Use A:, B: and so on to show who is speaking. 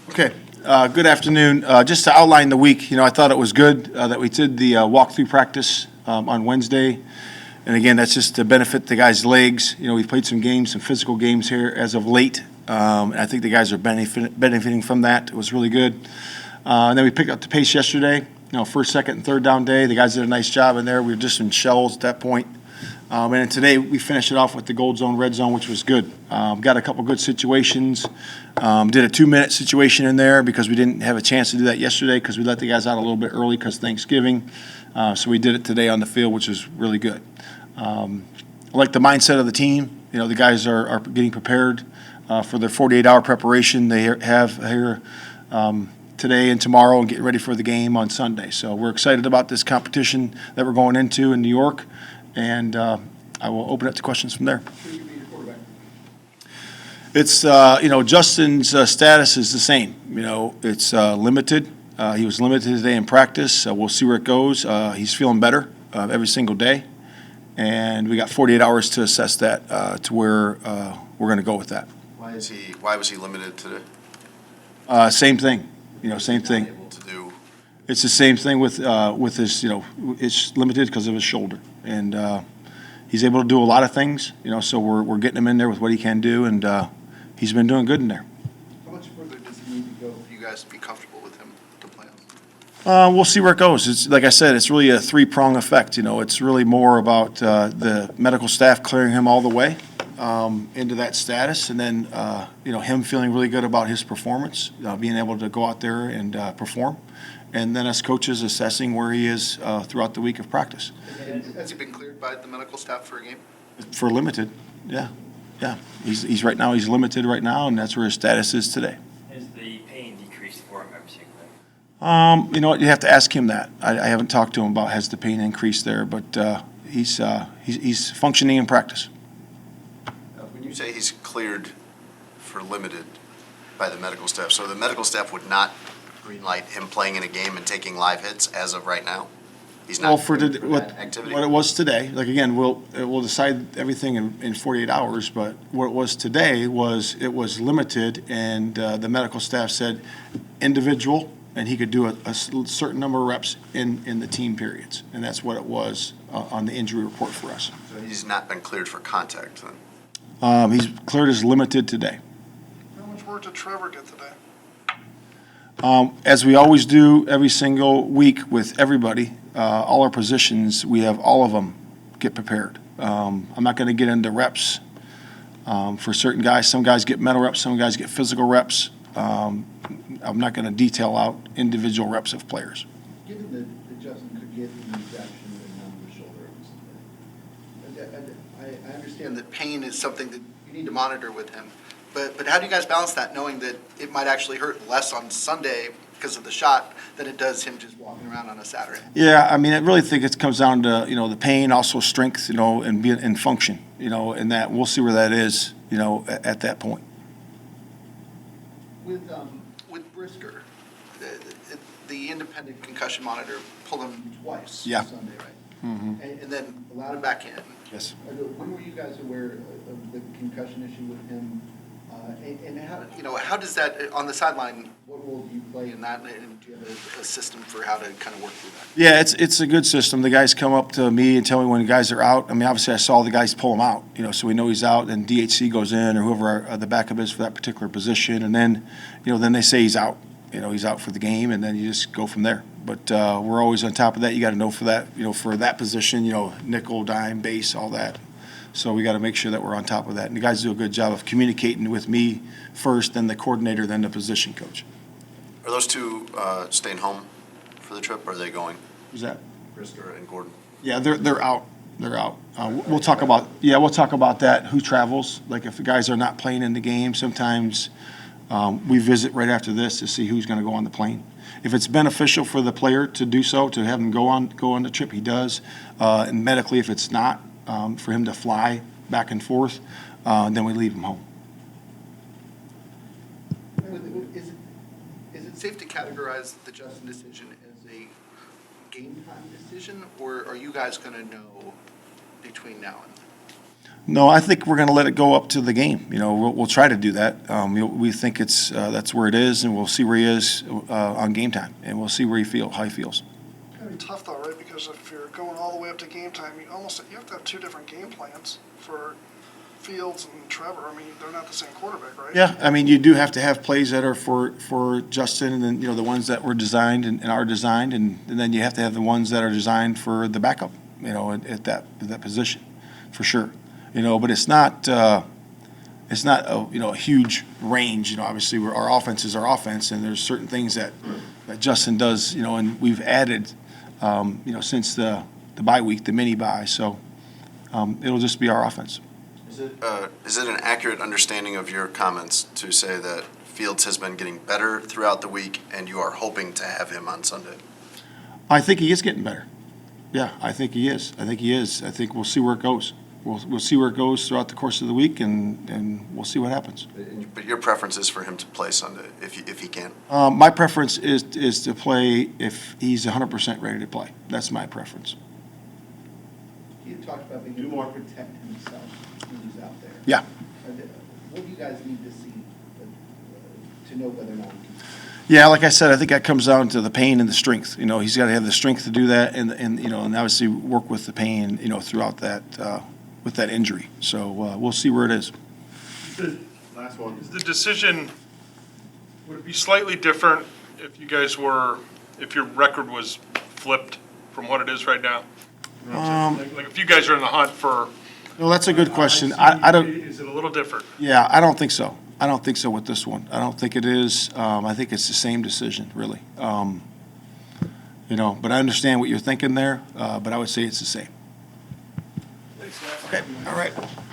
A: Okay, good afternoon. Just to outline the week, I thought it was good that we did the walkthrough practice on Wednesday. And again, that's just to benefit the guys' legs. We've played some games, some physical games here as of late. And I think the guys are benefiting from that. It was really good. And then we picked up the pace yesterday, first, second, and third down day. The guys did a nice job in there. We were just in shells at that point. And then today we finished it off with the gold zone, red zone, which was good. Got a couple good situations. Did a 2-minute situation in there because we didn't have a chance to do that yesterday because we let the guys out a little bit early because Thanksgiving. So we did it today on the field, which is really good. I like the mindset of the team. The guys are getting prepared for their 48-hour preparation they have here today and tomorrow and getting ready for the game on Sunday. So we're excited about this competition that we're going into in New York. And I will open it to questions from there. It's, Justin's status is the same. It's limited. He was limited today in practice. We'll see where it goes. He's feeling better every single day. And we got 48 hours to assess that to where we're going to go with that.
B: Why was he limited today?
A: Same thing. Same thing.
B: Able to do.
A: It's the same thing with his, it's limited because of his shoulder. And he's able to do a lot of things, so we're getting him in there with what he can do, and he's been doing good in there.
B: How much further does he need to go for you guys to be comfortable with him to play on?
A: We'll see where it goes. It's, like I said, it's really a three-prong effect. It's really more about the medical staff clearing him all the way into that status, and then, him feeling really good about his performance, being able to go out there and perform. And then us coaches assessing where he is throughout the week of practice.
B: Has he been cleared by the medical staff for a game?
A: For limited, yeah. He's right now, he's limited right now, and that's where his status is today.
C: Has the pain decreased for him every single day?
A: You know what, you have to ask him that. I haven't talked to him about has the pain increased there, but he's functioning in practice.
B: When you say he's cleared for limited by the medical staff, so the medical staff would not greenlight him playing in a game and taking live hits as of right now? He's not
A: for
B: that activity?
A: What it was today, like again, we'll decide everything in 48 hours, but what it was today was it was limited, and the medical staff said individual, and he could do a certain number of reps in the team periods, and that's what it was on the injury report for us.
B: So he's not been cleared for contact then?
A: He's cleared as limited today.
D: How much work did Trevor get today?
A: As we always do every single week with everybody, all our positions, we have all of them get prepared. I'm not going to get into reps for certain guys. Some guys get mental reps, some guys get physical reps. I'm not going to detail out individual reps of players.
E: Given that Justin could get an injection in the shoulder,
D: I understand that pain is something that you need to monitor with him, but how do you guys balance that, knowing that it might actually hurt less on Sunday because of the shot than it does him just walking around on a Saturday?
A: Yeah, I mean, I really think it comes down to, the pain, also strength, and function, and that we'll see where that is, at that point.
D: With Brisker, the independent concussion monitor pulled him twice
A: Yeah.
D: Sunday, right?
A: Mm-hmm.
D: And then allowed him back in.
A: Yes.
E: when were you guys aware of the concussion issue with him? And
D: How does that, on the sideline,
E: what role do you play
D: in that, and do you have a system for how to kind of work through that?
A: Yeah, it's a good system. The guys come up to me and tell me when the guys are out. I mean, obviously I saw the guys pull him out, so we know he's out, and DHC goes in, or whoever the backup is for that particular position, and then, then they say he's out. He's out for the game, and then you just go from there. But we're always on top of that. You got to know for that, for that position, nickel, dime, base, all that. So we got to make sure that we're on top of that. And the guys do a good job of communicating with me first, then the coordinator, then the position coach.
B: Are those two staying home for the trip, or are they going?
A: Who's that?
B: Brisker and Gordon.
A: Yeah, they're out. They're out. We'll talk about that. Who travels? Like if the guys are not playing in the game, sometimes we visit right after this to see who's going to go on the plane. If it's beneficial for the player to do so, to have him go on the trip, he does. And medically, if it's not, for him to fly back and forth, then we leave him home.
D: Is it safe to categorize the Justin decision as a game time decision, or are you guys going to know between now and then?
A: No, I think we're going to let it go up to the game. You know, we'll try to do that. We think that's where it is, and we'll see where he is on game time, and we'll see how he feels.
F: Gonna be tough though, right? Because if you're going all the way up to game time, you have to have two different game plans for Fields and Trevor. I mean, they're not the same quarterback, right?
A: Yeah, I mean, you do have to have plays that are for Justin, and then, you know, the ones that were designed and are designed, and then you have to have the ones that are designed for the backup, you know, at that position, for sure. You know, but it's not a huge range. You know, obviously our offense is our offense, and there's certain things that Justin does. You know, and we've added, since the bye week, the mini bye. So it'll just be our offense.
B: Is it an accurate understanding of your comments to say that Fields has been getting better throughout the week, and you are hoping to have him on Sunday?
A: I think he is getting better. Yeah, I think he is. I think we'll see where it goes. We'll see where it goes throughout the course of the week, and we'll see what happens.
B: But your preference is for him to play Sunday, if he can.
A: My preference is to play if he's 100% ready to play. That's my preference.
E: He had talked about being able to protect himself when he's out there.
A: Yeah.
E: What do you guys need to see to know whether or not he can?
A: Yeah, like I said, I think that comes down to the pain and the strength. You know, he's got to have the strength to do that, and obviously work with the pain, throughout that with that injury. So we'll see where it is.
G: Last one.
H: Is the decision, would it be slightly different if if your record was flipped from what it is right now? You know what I'm saying? Like if you guys are in the hunt for.
A: No, that's a good question. I don't.
H: Is it a little different?
A: Yeah, I don't think so. I don't think so with this one. I don't think it is. I think it's the same decision, really. But I understand what you're thinking there, but I would say it's the same. Okay, all right.